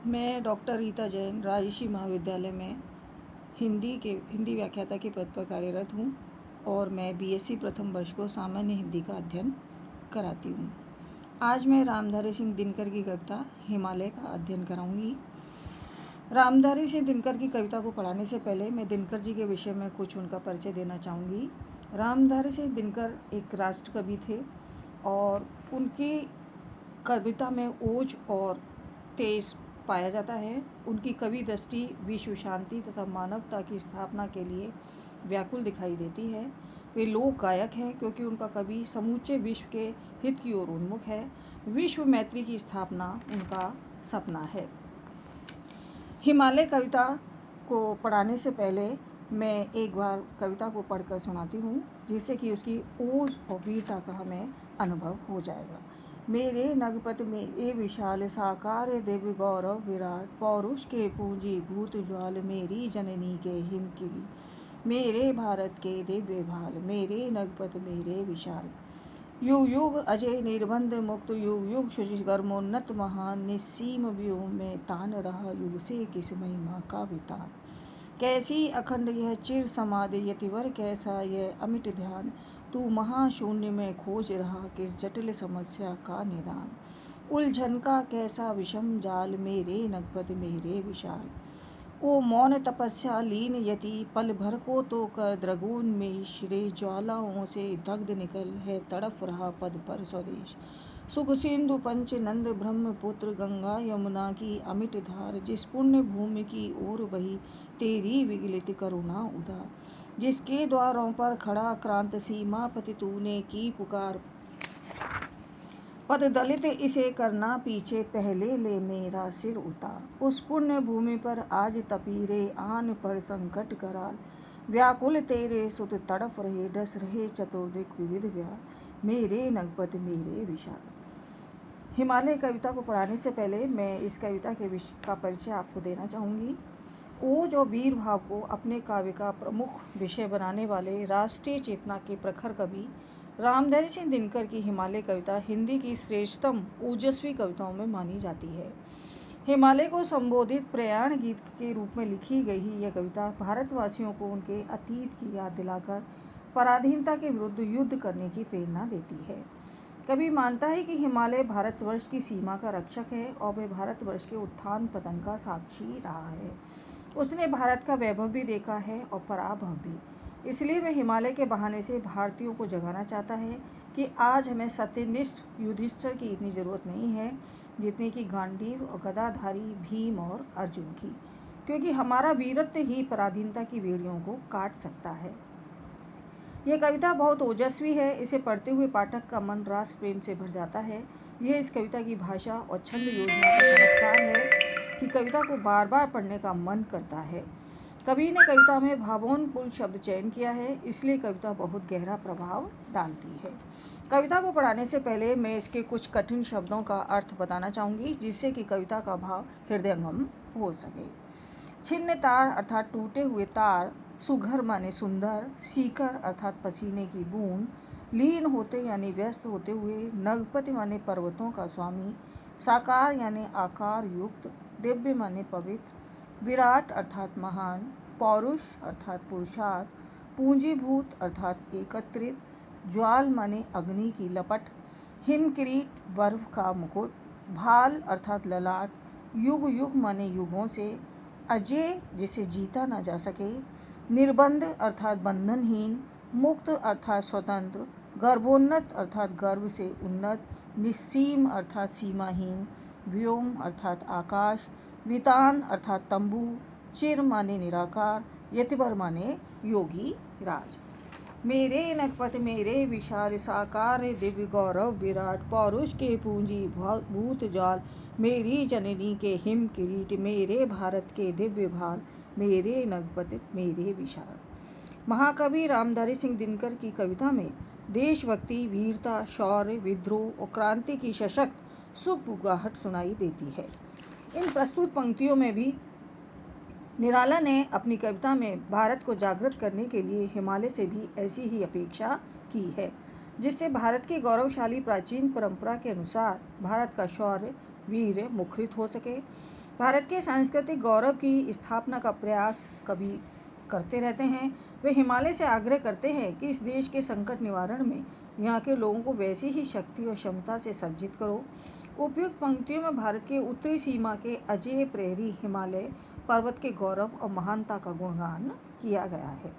मैं डॉक्टर रीता जैन राजर्षि महाविद्यालय में हिंदी व्याख्याता के पद पर कार्यरत हूँ और मैं बीएससी प्रथम वर्ष को सामान्य हिंदी का अध्ययन कराती हूँ। आज मैं रामधारी सिंह दिनकर की कविता हिमालय का अध्ययन कराऊंगी। रामधारी सिंह दिनकर की कविता को पढ़ाने से पहले मैं दिनकर जी के विषय में कुछ उनका परिचय देना चाहूँगी। रामधारी सिंह दिनकर एक राष्ट्र कवि थे और उनकी कविता में ओज और तेज पाया जाता है। उनकी कवि दृष्टि विश्व शांति तथा मानवता की स्थापना के लिए व्याकुल दिखाई देती है। वे लोक गायक हैं क्योंकि उनका कवि समूचे विश्व के हित की ओर उन्मुख है। विश्व मैत्री की स्थापना उनका सपना है। हिमालय कविता को पढ़ाने से पहले मैं एक बार कविता को पढ़कर सुनाती हूँ, जिससे कि उसकी ओज और वीरता का हमें अनुभव हो जाएगा। मेरे नगपत मेरे विशाल साकार दिव्य गौरव विराट पौरुष के पूंजी भूत ज्वाल मेरी जननी के हिमकिरी मेरे भारत के दिव्य भाल मेरे नगपत मेरे विशाल युग युग अजय निर्बंध मुक्त युग युग शुचि गर्मोन्नत महान निस्सीम व्योम में तान रहा युग से किस महिमा का वितान कैसी अखंड यह चिर समाधि यतिवर कैसा यह अमिट ध्यान तू महाशून्य में खोज रहा किस जटिल समस्या का निदान उलझन का कैसा विषम जाल मेरे नगपत मेरे विशाल ओ मौन तपस्या लीन यति पल भर को तो कर द्रगुन में श्रे ज्वालाओं से दग्ध निकल है तड़फ रहा पद पर स्वदेश सुख सिंधु पंच नंद ब्रह्मपुत्र गंगा यमुना की अमिट धार जिस पुण्य भूमि की ओर बही तेरी विगलित करुणा उदार जिसके द्वारों पर खड़ा क्रांत सीमापति तूने की पुकार पद दलित इसे करना पीछे पहले ले मेरा सिर उतार उस पुण्य भूमि पर आज तपीरे आन पर संकट कराल व्याकुल तेरे सुत तड़फ रहे डस रहे चतुर्दिक विविध व्याल मेरे नगपत मेरे विशाल। हिमालय कविता को पढ़ाने से पहले मैं इस कविता के का परिचय आपको देना चाहूँगी। ओज और वीर भाव को अपने काव्य का प्रमुख विषय बनाने वाले राष्ट्रीय चेतना के प्रखर कवि रामधारी सिंह दिनकर की हिमालय कविता हिंदी की श्रेष्ठतम ओजस्वी कविताओं में मानी जाती है। हिमालय को संबोधित प्रयाण गीत के रूप में लिखी गई यह कविता भारतवासियों को उनके अतीत की याद दिलाकर पराधीनता के विरुद्ध युद्ध करने की प्रेरणा देती है। कवि मानता है कि हिमालय भारतवर्ष की सीमा का रक्षक है और वह भारतवर्ष के उत्थान पतन का साक्षी रहा है। उसने भारत का वैभव भी देखा है और पराभव भी। इसलिए वह हिमालय के बहाने से भारतीयों को जगाना चाहता है कि आज हमें सत्यनिष्ठ युधिष्ठिर की इतनी ज़रूरत नहीं है जितनी कि गांडीव और गदाधारी भीम और अर्जुन की, क्योंकि हमारा वीरत्व ही पराधीनता की बेड़ियों को काट सकता है। यह कविता बहुत ओजस्वी है। इसे पढ़ते हुए पाठक का मन राष्ट्र प्रेम से भर जाता है। यह इस कविता की भाषा और छंद योजना का चमत्कार है कि कविता को बार बार पढ़ने का मन करता है। कवि ने कविता में भावोन्मुख शब्द चयन किया है, इसलिए कविता बहुत गहरा प्रभाव डालती है। कविता को पढ़ाने से पहले मैं इसके कुछ कठिन शब्दों का अर्थ बताना चाहूँगी, जिससे कि कविता का भाव हृदयंगम हो सके। छिन्न तार अर्थात टूटे हुए तार, सुघर माने सुंदर, सीकर अर्थात पसीने की बूंद, लीन होते यानी व्यस्त होते हुए, नगपति माने पर्वतों का स्वामी, साकार यानी आकार युक्त, दिव्य माने पवित्र, विराट अर्थात महान, पौरुष अर्थात पुरुषार्थ, पूंजीभूत अर्थात एकत्रित, ज्वाल माने अग्नि की लपट, हिम किरीट बर्फ का मुकुट, भाल अर्थात ललाट, युग युग माने युगों से, अजय जिसे जीता ना जा सके, निर्बंध अर्थात बंधनहीन, मुक्त अर्थात स्वतंत्र, गर्भोन्नत अर्थात गर्भ से उन्नत, निस्सीम अर्थात सीमाहीन, व्योम अर्थात आकाश, वितान अर्थात तंबू, चिर माने निराकार, यतिवर माने योगी राज। मेरे नगपत मेरे विशाल साकार दिव्य गौरव विराट पौरुष के पूंजी भूत ज्वाल मेरी जननी के हिम किरीट मेरे भारत के दिव्य भाल मेरे नगपत मेरे विशाल। महाकवि रामधारी सिंह दिनकर की कविता में देशभक्ति, वीरता, शौर्य, विद्रोह और क्रांति की सशक्त सुगबुगाहट सुनाई देती है। इन प्रस्तुत पंक्तियों में भी निराला ने अपनी कविता में भारत को जागृत करने के लिए हिमालय से भी ऐसी ही अपेक्षा की है, जिससे भारत की गौरवशाली प्राचीन परंपरा के अनुसार भारत का शौर्य वीर मुखरित हो सके। भारत के सांस्कृतिक गौरव की स्थापना का प्रयास कभी करते रहते हैं। वे हिमालय से आग्रह करते हैं कि इस देश के संकट निवारण में यहाँ के लोगों को वैसी ही शक्ति और क्षमता से सज्जित करो। उपयुक्त पंक्तियों में भारत के उत्तरी सीमा के अजेय प्रहरी हिमालय पर्वत के गौरव और महानता का गुणगान किया गया है।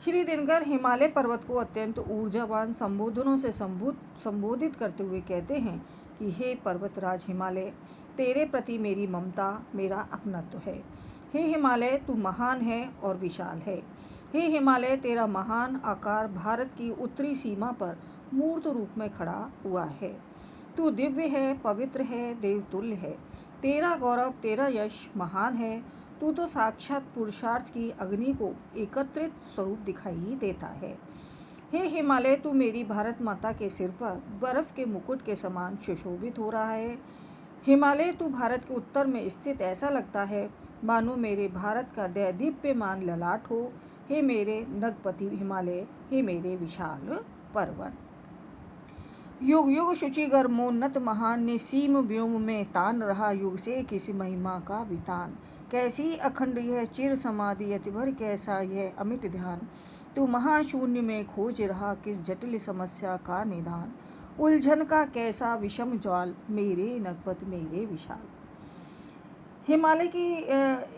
श्री दिनकर हिमालय पर्वत को अत्यंत ऊर्जावान संबोधनों से संबोधित करते हुए कहते हैं कि हे पर्वतराज हिमालय, तेरे प्रति मेरी ममता मेरा अपनत्व है। हे हिमालय, तू महान है और विशाल है। हे हिमालय, तेरा महान आकार भारत की उत्तरी सीमा पर मूर्त रूप में खड़ा हुआ है। तू दिव्य है, पवित्र है, देवतुल्य है। तेरा गौरव, तेरा यश महान है। तू तो साक्षात पुरुषार्थ की अग्नि को एकत्रित स्वरूप दिखाई देता है। हे हिमालय, तू मेरी भारत माता के सिर पर बर्फ के मुकुट के समान सुशोभित हो रहा है। हिमालय, तू भारत के उत्तर में स्थित ऐसा लगता है मानो मेरे भारत का दैदीप्यमान ललाट हो। हे मेरे नगपति हिमालय, हे मेरे विशाल पर्वत। युग युग शुचिगर मोन्नत महान, निसीम व्योम में तान रहा युग से किसी महिमा का वितान। कैसी अखंड यह चिर समाधि, अतिभर कैसा यह अमिट ध्यान। तू महाशून्य में खोज रहा किस जटिल समस्या का निदान। उलझन का कैसा विषम ज्वाल, मेरे नगपत मेरे विशाल।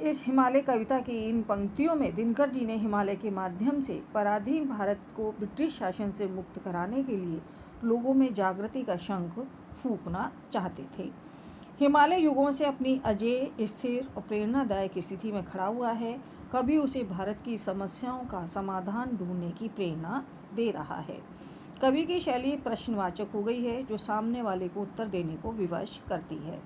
इस हिमालय कविता की इन पंक्तियों में दिनकर जी ने हिमालय के माध्यम से पराधीन भारत को ब्रिटिश शासन से मुक्त कराने के लिए लोगों में जागृति का शंख फूंकना चाहते थे। हिमालय युगों से अपनी अजेय, स्थिर और प्रेरणादायक स्थिति में खड़ा हुआ है। कभी उसे भारत की समस्याओं का समाधान ढूंढने की प्रेरणा दे रहा है, कवि की शैली प्रश्नवाचक हो गई है जो सामने वाले को उत्तर देने को विवश करती है।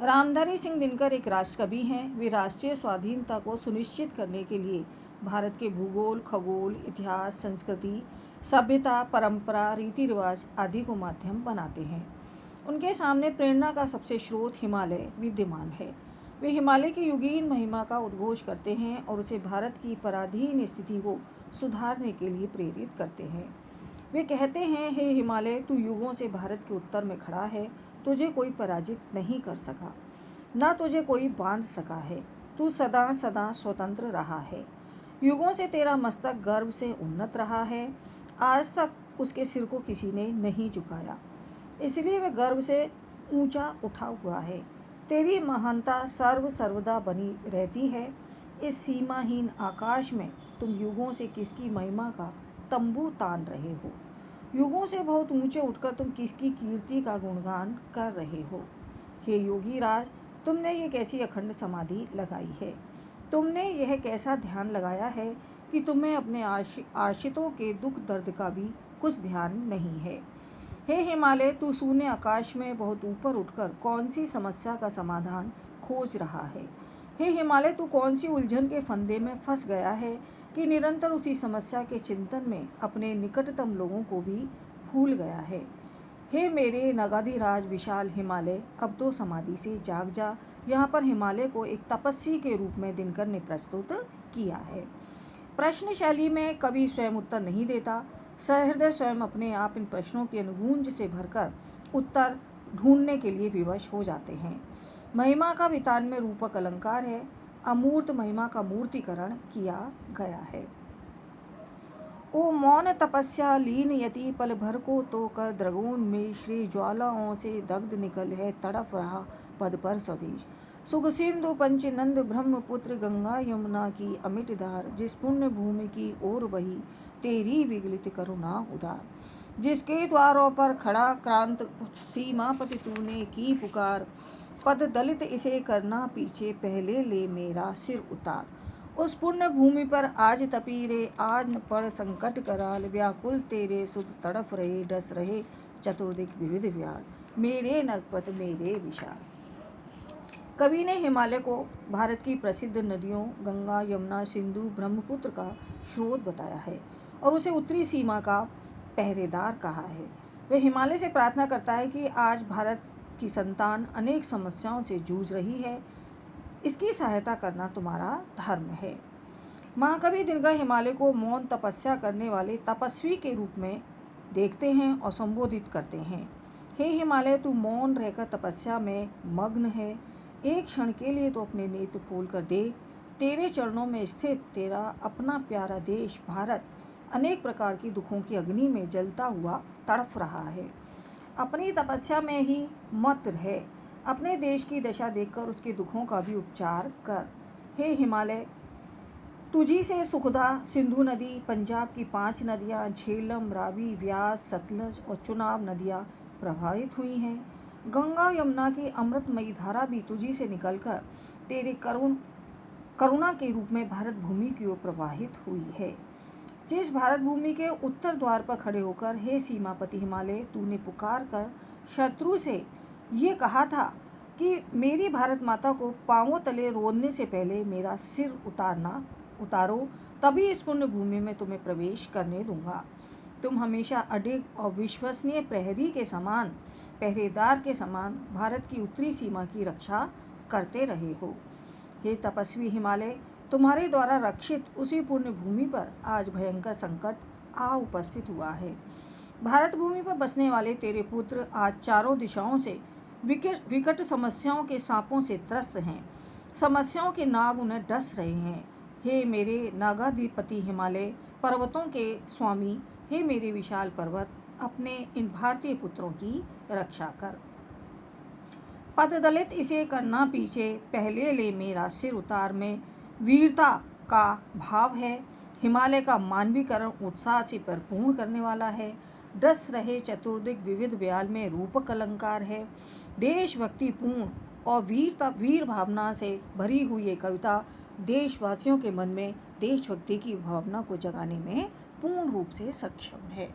रामधारी सिंह दिनकर एक राष्ट्र कवि हैं। वे राष्ट्रीय स्वाधीनता को सुनिश्चित करने के लिए भारत के भूगोल, खगोल, इतिहास, संस्कृति, सभ्यता, परंपरा, रीति रिवाज आदि को माध्यम बनाते हैं। उनके सामने प्रेरणा का सबसे स्रोत हिमालय विद्यमान है। वे हिमालय की युगीन महिमा का उद्घोष करते हैं और उसे भारत की पराधीन स्थिति को सुधारने के लिए प्रेरित करते हैं। वे कहते हैं, हे हिमालय, तू युगों से भारत के उत्तर में खड़ा है। तुझे कोई पराजित नहीं कर सका, ना तुझे कोई बांध सका है। तू सदा सदा स्वतंत्र रहा है। युगों से तेरा मस्तक गर्व से उन्नत रहा है। आज तक उसके सिर को किसी ने नहीं झुकाया, इसलिए वह गर्व से ऊंचा उठा हुआ है। तेरी महानता सर्वदा बनी रहती है। इस सीमाहीन आकाश में तुम युगों से किसकी महिमा का तंबू तान रहे हो। युगों से बहुत ऊंचे उठकर तुम किसकी कीर्ति का गुणगान कर रहे हो। हे योगी राज, तुमने ये कैसी अखंड समाधि लगाई है। तुमने यह कैसा ध्यान लगाया है कि तुम्हें अपने आश्रितों के दुख दर्द का भी कुछ ध्यान नहीं है। हे हिमालय, तू शून्य आकाश में बहुत ऊपर उठकर कौन सी समस्या का समाधान खोज रहा है। हे हिमालय, तू कौन सी उलझन के फंदे में फंस गया है कि निरंतर उसी समस्या के चिंतन में अपने निकटतम लोगों को भी भूल गया है। हे मेरे नगाधिराज विशाल हिमालय, अब तो समाधि से जाग जा। यहाँ पर हिमालय को एक तपस्वी के रूप में दिनकर ने प्रस्तुत किया है। प्रश्न शैली में कवि स्वयं उत्तर नहीं देता, सहृदय स्वयं अपने आप इन प्रश्नों की अनुगूंज से भरकर उत्तर ढूंढने के लिए विवश हो जाते हैं। महिमा का वितान में रूपक अलंकार है। अमूर्त महिमा का मूर्तिकरण किया गया है। ओ मौन तपस्या लीन यति पल भर को तो कर द्रगोन में श्री ज्वालाओं से दग्ध निकल है तड़फ रहा पद पर स्वदेश। सुख सिंधु पंचनंद ब्रह्मपुत्र गंगा यमुना की अमिट धार, जिस पुण्य भूमि की ओर बही तेरी विगलित करुणा उदार। जिसके द्वारों पर खड़ा क्रांत सीमापति तूने की पुकार, पद दलित इसे करना पीछे पहले ले मेरा सिर उतार। उस पुण्य भूमि पर आज तपी रे आज पड़ संकट कराल, व्याकुल तेरे सुध तड़फ रहे डस रहे चतुर्दिक विविध व्याल, मेरे नगपत मेरे विशाल। कवि ने हिमालय को भारत की प्रसिद्ध नदियों गंगा, यमुना, सिंधु, ब्रह्मपुत्र का स्रोत बताया है और उसे उत्तरी सीमा का पहरेदार कहा है। वह हिमालय से प्रार्थना करता है कि आज भारत की संतान अनेक समस्याओं से जूझ रही है, इसकी सहायता करना तुम्हारा धर्म है। महाकवि दिनकर हिमालय को मौन तपस्या करने वाले तपस्वी के रूप में देखते हैं और संबोधित करते हैं। हे हिमालय, तू मौन रहकर तपस्या में मग्न है। एक क्षण के लिए तो अपने नेत्र खोल कर देख, तेरे चरणों में स्थित तेरा अपना प्यारा देश भारत अनेक प्रकार की दुखों की अग्नि में जलता हुआ तड़फ रहा है। अपनी तपस्या में ही मत रह, अपने देश की दशा देखकर उसके दुखों का भी उपचार कर। हे हिमालय, तुझी से सुखदा, सिंधु नदी, पंजाब की 5 नदियाँ, झेलम, रावी, व्यास, सतलज और चुनाव नदियाँ प्रभावित हुई हैं। गंगा यमुना की अमृतमयी धारा भी तुझी से निकलकर तेरे करुणा के रूप में भारत भूमि की ओर प्रवाहित हुई है। जिस भारत भूमि के उत्तर द्वार पर खड़े होकर हे सीमापति हिमालय, तूने पुकार कर शत्रु से ये कहा था कि मेरी भारत माता को पांवों तले रोदने से पहले मेरा सिर उतारो, तभी इस पुण्य भूमि में तुम्हें प्रवेश करने दूंगा। तुम हमेशा अडिग और विश्वसनीय पहरेदार के समान भारत की उत्तरी सीमा की रक्षा करते रहे हो। हे तपस्वी हिमालय, तुम्हारे द्वारा रक्षित उसी पुण्य भूमि पर आज भयंकर संकट आ उपस्थित हुआ है। भारत भूमि पर बसने वाले तेरे पुत्र आज चारों दिशाओं से विकट समस्याओं के सांपों से त्रस्त हैं। समस्याओं के नाग उन्हें डस रहे हैं। हे मेरे नागाधिपति हिमालय, पर्वतों के स्वामी, हे मेरे विशाल पर्वत, अपने इन भारतीय पुत्रों की रक्षा कर। पददलित इसे करना पीछे, पहले ले मेरा सिर उतार में वीरता का भाव है। हिमालय का मानवीकरण उत्साह से परिपूर्ण करने वाला है। डस रहे चतुर्दिक विविध व्याल में रूपक अलंकार है। देशभक्तिपूर्ण और वीर भावना से भरी हुई ये कविता देशवासियों के मन में देशभक्ति की भावना को जगाने में पूर्ण रूप से सक्षम है।